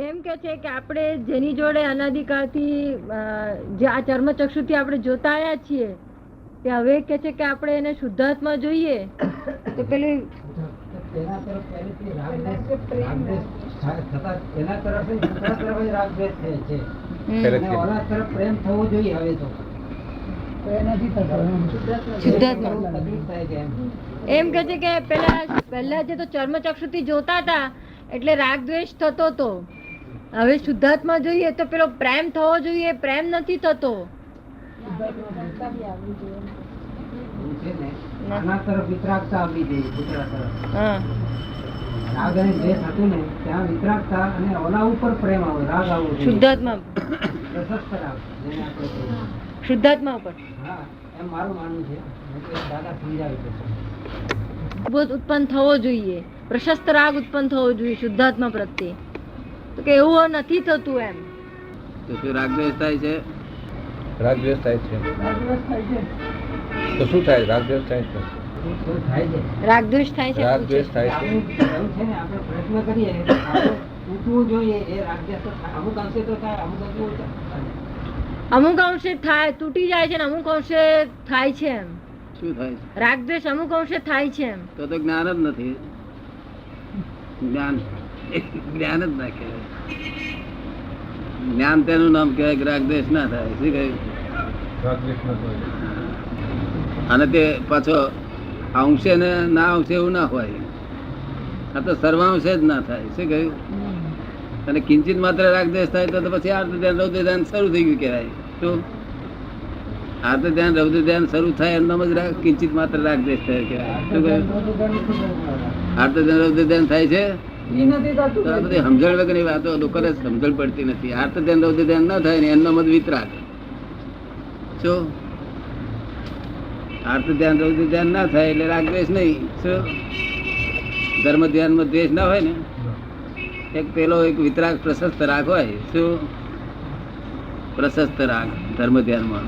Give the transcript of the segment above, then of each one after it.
એમ કે છે કે આપણે જેની જોડે અનાદિકાળથી જે આ ચર્મચક્ષુથી આપણે જોતા આવ્યા છીએ તે હવે કે છે કે આપણે એને શુદ્ધાત્મા જોઈએ તો પેલું એના તરફ પહેલેથી રાગદ્વેષ થતા એના તરફ જ રાગદ્વેષ થાય છે અને ઓલા તરફ પ્રેમ થવો જોઈએ હવે તો એનાથી શુદ્ધાત્મા તકલીફ થાય છે એમ કે છે કે પહેલા જે તો ચર્મચક્ષુથી જોતા હતા એટલે રાગદ્વેષ થતો હતો. હવે શુદ્ધાત્મા જોઈએ તો પેલો પ્રેમ થવો જોઈએ, પ્રેમ નથી થતો. આના તરફ વિતરાગતા આવવી જોઈએ. કુતરા તરફ હા રાગ અને દ્વેષ હતું ને ત્યાં વિતરાગતા અને ઓલા ઉપર પ્રેમ આવે, રાગ આવવો જોઈએ. શુદ્ધાત્મા પ્રશસ્ત રાગ જેને આપણે કહીએ. શુદ્ધાત્મા ઉપર હા એમ મારું માનવું છે. દાદા સમજાવે છે બોધ ઉત્પન્ન થવો જોઈએ, પ્રશસ્ત રાગ ઉત્પન્ન થવો જોઈએ શુદ્ધાત્મા પ્રત્યે. તો કે એવું નથી થતું એમ. તો શું રાગદ્વેષ થાય છે? રાગદ્વેષ થાય છે તો શું થાય? રાગદ્વેષ થાય છે. થાય છે રાગદ્વેષ થાય છે. રાગદ્વેષ થાય છે. એવું છે ને આપણે પ્રયત્ન કરીએ આપણે તૂટવું જોઈએ. એ રાગદ્વેષ તો અમુક અંશે તો થાય, અમુક અંશે ઓછા થાય. અમુક અંશે થાય, તૂટી જાય છે ને અમુક અંશે થાય છે એમ. શું થાય છે? રાગદ્વેષ અમુક અંશે થાય છે એમ. તો જ્ઞાન જ નથી. જ્ઞાન જ્ઞાન જ ના કહેવાય. જ્ઞાન તેનું નામ કહેવાય કે રાગદ્વેષ ના થાય. શું કહ્યું? રાગદ્વેષ ન થાય. અને તે પાછો અંશે ને ના અંશે એવું ના હોય. આ તો સર્વાંશે જ ના થાય. શું કહ્યું? અને કિંચિત માત્ર રાગદ્વેષ થાય તો પછી આર્ત ધ્યાન રૌદ્ર ધ્યાન શરૂ થઈ ગયું કહેવાય. શું આર્ત ધ્યાન રૌદ્ર ધ્યાન શરૂ થાય એમનામ જ કિંચિત માત્ર રાગદ્વેષ થાય કહેવાય. શું કહ્યું? આર્ત ધ્યાન રૌદ્ર ધ્યાન થાય છે. તો આ બધી સમજણ વગરની વાતો લોકોને સમજણ પડતી નથી. આર્ત ધ્યાન રૌદ્ર ધ્યાન ના થાય ને એમનો મત વિતરાગ. શું આર્ત ધ્યાન રૌદ્ર ધ્યાન ના થાય એટલે રાગદ્વેષ નહીં. શું ધર્મ ધ્યાનમાં દ્વેષ ના હોય ને એક પેલો એક વિતરાગ પ્રશસ્ત રાગ હોય. શું પ્રશસ્ત રાગ ધર્મ ધ્યાનમાં?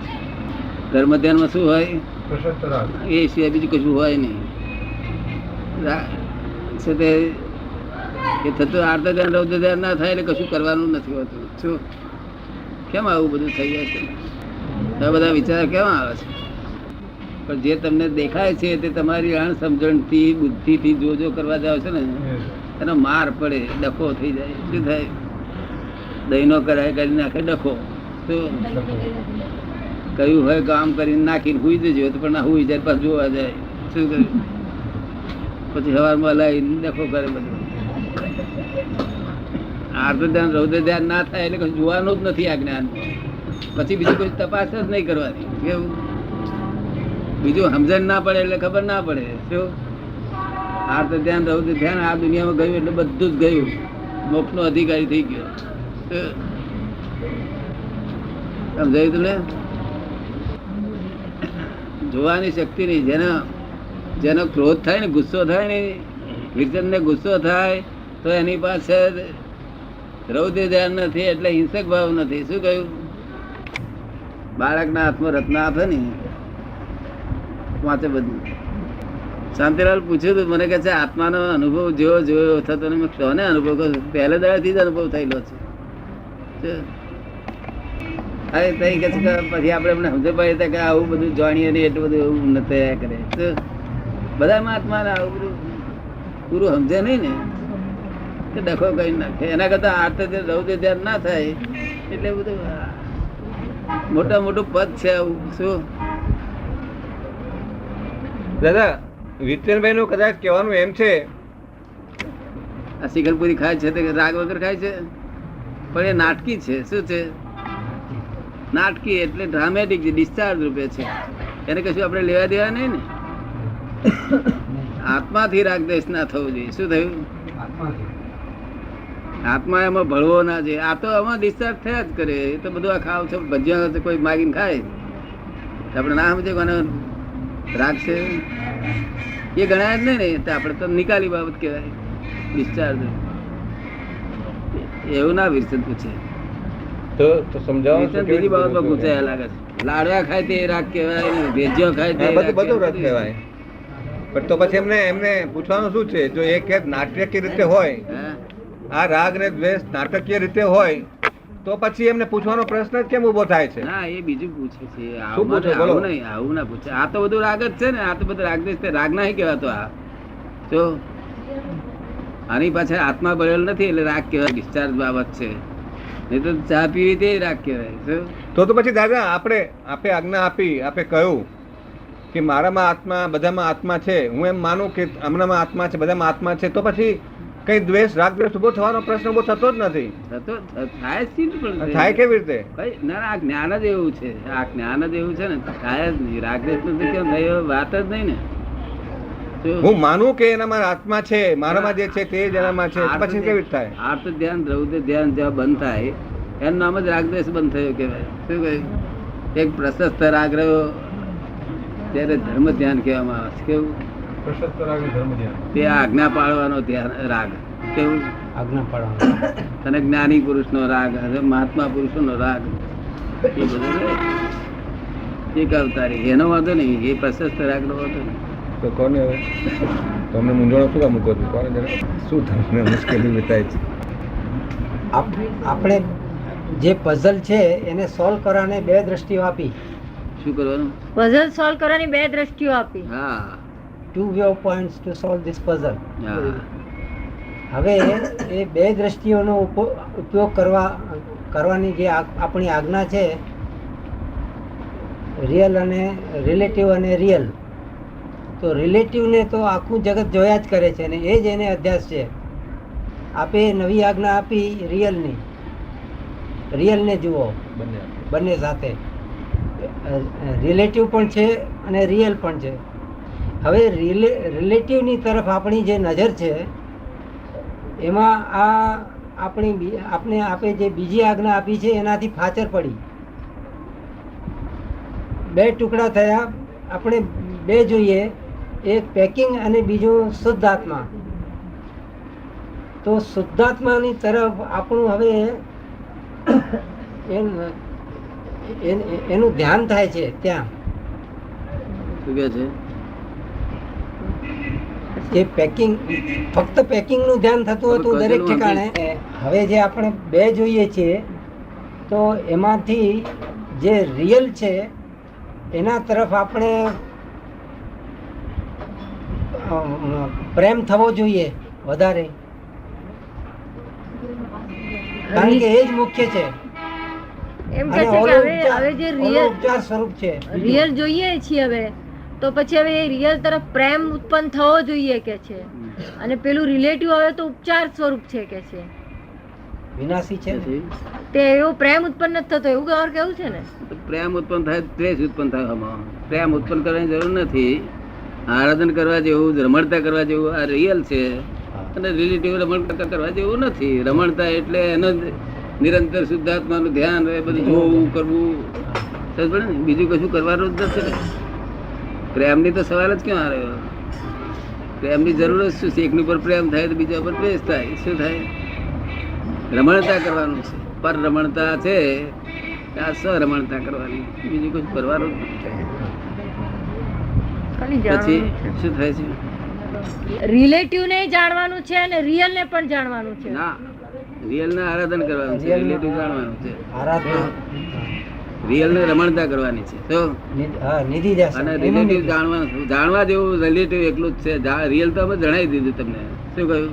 ધર્મ ધ્યાનમાં શું હોય? પ્રશસ્ત રાગ. એ સિવાય બીજું કશું હોય નહીં. છે તે એ થતું આર્ત ધ્યાન રૌદ્ર ધ્યાન ના થાય એટલે કશું કરવાનું નથી હોતું. શું કેમ આવું બધું થઈ જાય છે? આ બધા વિચાર કેમ આવે છે? પણ જે તમને દેખાય છે તે તમારી અણસમજણથી બુદ્ધિથી જો કરવા જાવ છો ને એનો માર પડે, ડખો થઈ જાય. શું થાય? દહીનો કરાય કરી નાખે ડખો. શું કયું હોય કામ કરીને નાખીને હુઈ જજો તો પણ ના હુઈ જાય પાછું જોવા જાય. શું કર્યું? પછી સવારમાં લાવીને ડખો કરે બધું. આર્ત ધ્યાન રૌદ્ર ધ્યાન ના થાય એટલે કશું જોવાનું જ નથી આ જ્ઞાન. પછી બીજું કોઈ તપાસ જ નહીં કરવાની. કેવું? બીજું સમજણ ના પડે એટલે ખબર ના પડે. શું આર્ત ધ્યાન રૌદ્ર ધ્યાન આ દુનિયામાં ગયું એટલે બધું જ ગયું. મોક્ષનો અધિકારી થઈ ગયો. સમજાયું તમને? જોવાની શક્તિ નહીં. જેનો ક્રોધ થાય ને, ગુસ્સો થાય ને, વિરજન ને ગુસ્સો થાય તો એની પાસે રૌદ્ર ધ્યાન નથી એટલે હિંસક ભાવ નથી. શું કહ્યું? બાળકના હાથમાં રત્ન આપે ને વાંચે બધું. શાંતિલાલ પૂછ્યું હતું મને કે છે આત્માનો અનુભવ જેવો જોયો થતો ને મેં કોને અનુભવ કર્યો? પહેલા દાડાથી જ અનુભવ થયેલો છે. પછી આપણે એમને સમજ પડે કે આવું બધું જાણીએ ને એટલું બધું એવું ન થયા કરે. બધા આત્માને આવું બધું પૂરું સમજે નહીં ને કે ડખો કરી નાખે. એના કરતા આર્ત રૌદ્ર ધ્યાન ના થાય એટલે બધું મોટા મોટું પદ છે આવું. શું દાદા વિતનભાઈ નું કદાચ કહેવાનું એમ છે આ શિખરપુરી ખાય છે તે રાગ વગર ખાય છે પણ એ નાટકી છે. શું છે? નાટકી એટલે ડ્રામેટિક છે, ડિસ્ચાર્જ રૂપે છે. એને કશું આપણે લેવા દેવા નહીં ને. આત્માથી રાગદ્વેષ ના થવું જોઈએ. શું થયું? આત્મા એમાં ભળવો ના જોઈએ. આ તો આમાં ડિસ્ચાર્જ થયા જ કરે. એ તો બધું આ ખાવ છે ભજીયા કોઈ માગીને ખાય આપણે ના સમજે કોને રાગ છે એ ગણાય જ નહીં ને. આપણે તો નિકાલી બાબત કહેવાય ડિસ્ચાર્જ. એવું ના વિરસન પૂછે તો સમજાવો. બીજી બાબતમાં પૂછાયા લાગે છે. લાડવા ખાય તે રાગ કહેવાય, ભેજીઓ ખાય તે બધું રાગ કહેવાય. પણ તો પછી એમને પૂછવાનું શું છે? જો એ કે નાટકીય રીતે હોય આ રાગ ને દ્વેષ નાટકીય રીતે હોય તો પછી એમને પૂછવાનો પ્રશ્ન જ કેમ ઉભો થાય છે? ના, એ બીજું પૂછે છે. શું પૂછે? બોલો. આવું નહીં, આવું ના પૂછે. આ તો બધું રાગ જ છે ને. આ તો બધું રાગ દેશ રાગ નહીં કહેવાતો. આ જો આની પાછળ આત્મા બળેલ નથી એટલે રાગ કહેવાય. ડિસ્ચાર્જ બાબત છે. નહીં તો ચા પીવી તે રાગ કહેવાય. શું? તો પછી દાદા આપે આજ્ઞા આપી, આપે કહ્યું કે મારામાં આત્મા, બધામાં આત્મા છે, હું એમ માનું કે હમણાંમાં આત્મા છે, બધામાં આત્મા છે, તો પછી કઈ દ્વેષ રાગ દ્વેષ ઉભો થવાનો પ્રશ્ન ઉભો થતો જ નથી. થતો થાય જ નહીં, પણ થાય કેવી રીતે? કઈ ના, આ જ્ઞાન જ એવું છે. આ જ્ઞાન જ એવું છે ને, થાય જ નહીં. રાગ દ્વેષ નથી કેમ થાય એ વાત જ નહીં ને. શું? હું માનું કે એનામાં આત્મા છે, મારામાં જે છે તે જ એનામાં છે, તો પછી કેવી રીતે થાય? આર્ત ધ્યાન, રૌદ્ર ધ્યાન જ્યાં બંધ થાય એનું નામ જ રાગદ્વેષ બંધ થયો કહેવાય. શું કહ્યું? એક પ્રશસ્ત રાગ રહ્યો ત્યારે ધર્મ ધ્યાન કહેવામાં આવે છે. કેવું? તે આજ્ઞા પાળવાનો ધ્યાન રાગ. કેવું? આજ્ઞા પાડવાનું. અને જ્ઞાની પુરુષનો રાગ, અને મહાત્મા પુરુષનો રાગ, એ બધું રહે. એક અવતારી એનો વાંધો નહીં, એ પ્રશસ્ત રાગનો વાંધો નહીં. તો કોને હવે તમને મૂંઝવણ શું કામ મૂકો છો? કોને જરા શું તમને મુશ્કેલી બતાય છે? આપણે જે પઝલ છે એને સોલ્વ કરવાને બે દ્રષ્ટિઓ આપી. શું કરવાનું? પઝલ સોલ્વ કરવાની બે દ્રષ્ટિઓ આપી. હા, 2 view points to solve this puzzle. હા. હવે એ બે દ્રષ્ટિઓનો ઉપયોગ કરવાની જે આપણી આજ્ઞા છે, રિયલ અને રિલેટિવ અને રિયલ, તો રિલેટિવને તો આખું જગત જોયા જ કરે છે ને એ જ એને અધ્યાસ છે. આપે નવી આજ્ઞા આપી રિયલની, રિયલને જુઓ બંને સાથે. રિલેટિવ પણ છે અને રિયલ પણ છે. હવે રિલેટિવની તરફ આપણી જે નજર છે એમાં આપણે જે બીજી આજ્ઞા આપી છે એનાથી ફાચર પડી. બે ટુકડા થયા, આપણે બે જોઈએ, એક પેકિંગ અને બીજું શુદ્ધાત્મા. તો શુદ્ધાત્માની તરફ આપણું હવે એનું ધ્યાન થાય છે. ત્યાં શું કહે છે? જે પેકિંગ, ફક્ત પેકિંગ નું ધ્યાન થતું હતું દરેક ઠેકાણે. હવે જે આપણે બે જોઈએ છીએ તો એમાંથી જે રિયલ છે એના તરફ આપણે પ્રેમ થવો જોઈએ વધારે, કારણ કે એ જ મુખ્ય છે. એમ કે છે કે હવે જે રિયલ ઉપચાર સ્વરૂપ છે. રિયલ જોઈએ છીએ હવે, તો પછી હવે એ રિયલ તરફ પ્રેમ ઉત્પન્ન થવો જોઈએ કે છે, અને પેલું રિલેટિવ હવે તો ઉપચાર સ્વરૂપ છે કે છે, વિનાશી છે. તે એવો પ્રેમ ઉત્પન્ન નથી થતો, એવું ગૌર કેવું છે ને? પ્રેમ ઉત્પન્ન થાય, દ્વેષ ઉત્પન્ન થાય. આમાં પ્રેમ ઉત્પન્ન કરવાની જરૂર નથી. આરાધન કરવા જેવું, રમણતા કરવા જેવું આ રિયલ છે, અને રિલેટિવ રમણતા કરવા જેવું નથી. રમણતા એટલે એનો નિરંતર શુદ્ધાત્માનું ધ્યાન રહે, બધું જોવું કરવું, સમજ પડે ને? બીજું કશું કરવાનું જ નથી ને. પ્રેમની તો સવાલ જ ક્યાં આવ્યો? પ્રેમની જરૂર જ શું છે? એકની પર પ્રેમ થાય તો બીજા પર દ્વેષ થાય. શું થાય? રમણતા કરવાનું છે. પર રમણતા છે, આ સ્વરમણતા કરવાની, બીજું કશું કરવાનું જ નથી. પછી શું થાય છે? રિલેટિવ ને જાણવાનું છે અને રિયલ ને પણ જાણવાનું છે. ના, રિયલ ને આરાધન કરવાનું છે, રિલેટિવ જાણવાનું છે. આરાધના, રિયલ ને રમણતા કરવાની છે. તો નિધિ જશે. અને રિલેટિવ જાણવા જેવું રિલેટિવ એકલું જ છે. રિયલ તો અમે જણાવી દીધું તમને. શું કહ્યું?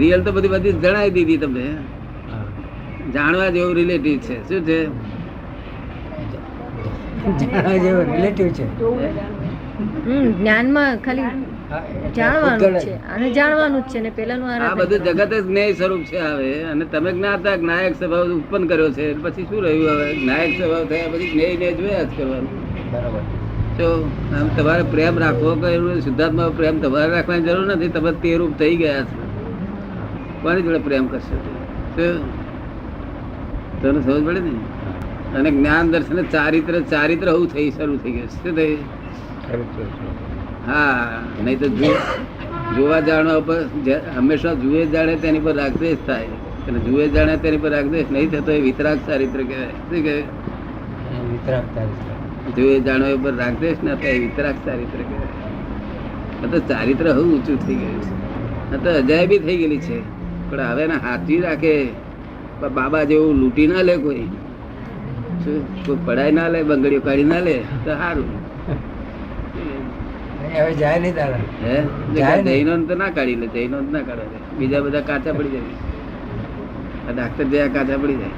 રિયલ તો બધી જણાવી દીધી તમને. જાણવા જેવું રિલેટિવ છે. શું છે? જાણવા જેવું રિલેટિવ છે. જ્ઞાનમાં ખાલી જાણવાનું છે અને જાણવાનું જ છે ને પેલાનું આ બધું જગત જ જ્ઞેય સ્વરૂપ છે. હવે અને તમે જ્ઞાતા જ્ઞાયક સ્વભાવ ઉત્પન્ન કર્યો છે, પછી શું રહ્યું? હવે જ્ઞાયક સ્વભાવ થયા પછી જ્ઞેય ને જોયા જ કરવાનું. બરાબર. તો આમ તમારે પ્રેમ રાખવો કે શુદ્ધાત્મા પ્રેમ તમારે રાખવાની જરૂર નથી. તમે તે રૂપ થઈ ગયા છો. કોની જોડે પ્રેમ કરશો? તને સમજ પડે ને? અને જ્ઞાન દર્શન ચારિત્ર હું થઈ શરૂ થઈ ગયું. શું થયું? હા, નહીં તો જોવા જાણવા ઉપર હંમેશા જુએ જાણે તેની પર રાગદ્વેષ થાય, અને જુએ જાણે તેની પર રાગદ્વેષ નહીં થતો એ વિતરાગ ચારિત્ર કહેવાય. શું કહેવાય? વિતરાગ ચારિત્ર. જુએ જાણવા ઉપર રાગદ્વેષ ના થાય એ વિતરાગ ચારિત્ર કહેવાય. તો ચારિત્ર હું ઊંચું થઈ ગયું છે. તો અજાયબી થઈ ગયેલી છે. પણ હવે ને હાથી રાખે પણ બાબા જેવું લૂંટી ના લે કોઈ શું? કોઈ પડાય ના લે, બંગડીઓ કાઢી ના લે તો સારું. હવે જાય નહીં દાદા. હે જાય ને. જૈનો તો ના કાઢી લે, જૈનો ના કાઢે, બીજા બધા કાચા પડી જાય. આ ડાક્ટર જેવા કાચા પડી જાય.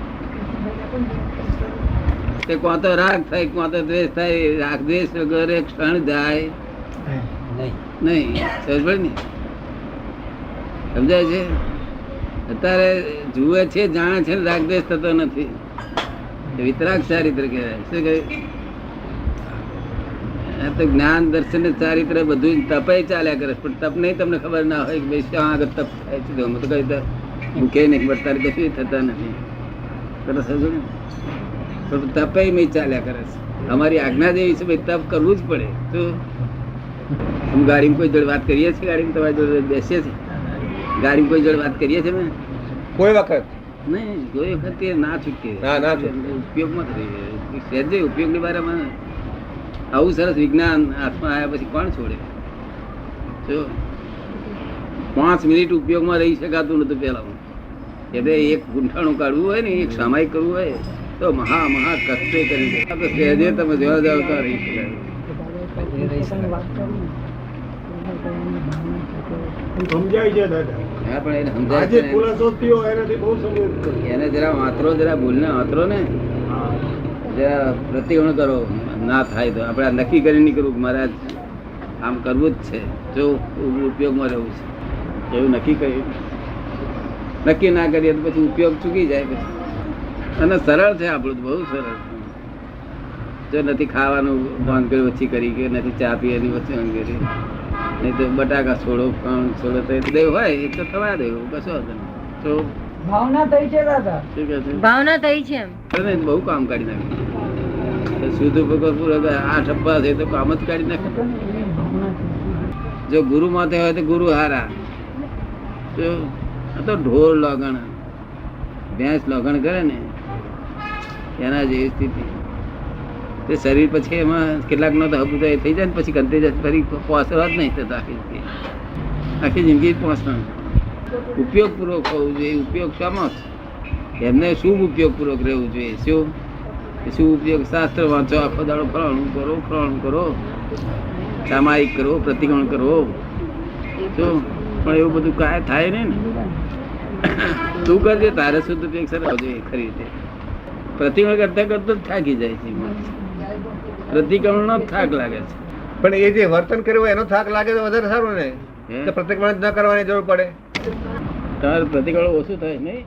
તે કોણ તો રાગ થાય, કોણ તો દ્વેષ થાય. રાગ દ્વેષ વગર એક ક્ષણ જાય નહીં. નહીં. સમજ પડી ને? સમજાય છે? અત્યારે જુએ છે, જાણે છે, રાગ દ્વેષ થતો નથી. વિતરાગ ચારિત્ર કહેવાય. શું કહ્યું? આ તો જ્ઞાન દર્શન ચારિત્ર બધું તપે ચાલ્યા કરે, પણ તપ નહીં તમને ખબર ના હોય કે ભાઈ શું આગળ તપ થાય છે. તો કઈ મૂકે નહીં, બતારે કશું થતા નથી. તરત સમજો ને? પણ તપે મેં ચાલ્યા કરે છે. અમારી આજ્ઞા જેવી છે, ભાઈ તપ કરવું જ પડે. તો અમે ગાડીમાં કોઈ જોડે વાત કરીએ છીએ, ગાડીમાં તમારી જોડે બેસીએ છીએ, ગાડીમાં કોઈ જોડે વાત કરીએ છીએ. મેં કોઈ વખત નહીં, કોઈ વખત એ ના છૂટકે ના છૂટકે. ઉપયોગમાં સહેજે ઉપયોગની બારામાં આવું સરસ વિજ્ઞાન હાથમાં આવ્યા પછી કોણ છોડે? જો 5 મિનિટ ઉપયોગમાં રહી શકાતું નતું પેલા. એટલે એક ગુંઠાણું કાઢવું હોય ને, એક સામાયિક કરવું હોય તો મહા મહા કષ્ટે કરી દે. તો સહેજે તમે જવા જાવ તો રહી શકાય. સમજાય છે દાદા. હા, પણ એને સમજાય આજે છે ને. ખુલાસો થયો એનાથી બહુ સમજ એને જરા વાંતરો, જરા ભૂલને વાંતરો ને જરા પ્રતિગણ કરો. ના થાય તો આપણે આ નક્કી કરી નીકળવું કે મારે આમ કરવું જ છે, જો ઉપયોગમાં રહેવું છે એવું નક્કી કર્યું. નક્કી ના કરીએ તો પછી ઉપયોગ ચૂકી જાય પછી. અને સરળ છે આપણું તો, બહુ સરળ. જો નથી ખાવાનું બંધ કર્યું ઓછી કરી, કે નથી ચા પીવાની ઓછી બંધ કરી, નહીં તો બટાકા છોડો, છોડો તો દેવ હોય એ તો થવા દેવું, કશો વાંધો નહીં. તો ભાવના થઈ છે દાદા. શું કહે છે? ભાવના થઈ છે એમ. અરે બહુ કામ કાઢી નાખે. શુદ્ધ પૂર્વક આ ઠપ્પા છે તો કામ જ કાઢી નાખે. જો ગુરુ માથે હોય તો ગુરુ હારા. જો આ તો ઢોર લગણ, ભેંસ લગણ કરે ને એના જેવી સ્થિતિ. તે શરીર પછી એમાં કેટલાક નો તો હબુ થઈ જાય ને પછી ગંદી જાય, ફરી પહોંચવા જ નહીં થતા. આખી જિંદગી પહોંચવાનું. ઉપયોગ પૂર્વક હોવું જોઈએ. ઉપયોગ શામાં? એમને શુભ ઉપયોગ પૂર્વક રહેવું જોઈએ. શું શું ઉપયોગ? શાસ્ત્ર વાંચો, આખો દાડો ફલાણું કરો, સામાયિક કરો, પ્રતિક્રમણ કરો. શું? પણ એવું બધું કાંઈ થાય નહીં ને. તું કરજે, તારે શુદ્ધ ઉપયોગ સરસ જોઈએ ખરી રીતે. પ્રતિક્રમણ કરતા કરતા જ થાકી જાય છે. પ્રતિક્રમણ નો થાક લાગે છે. પણ એ જે વર્તન કર્યું એનો થાક લાગે તો વધારે સારું ને. હે? તો પ્રતિક્રમણ ન કરવાની જરૂર પડે. તમારે પ્રતિક્રમણ ઓછું થાય નહીં.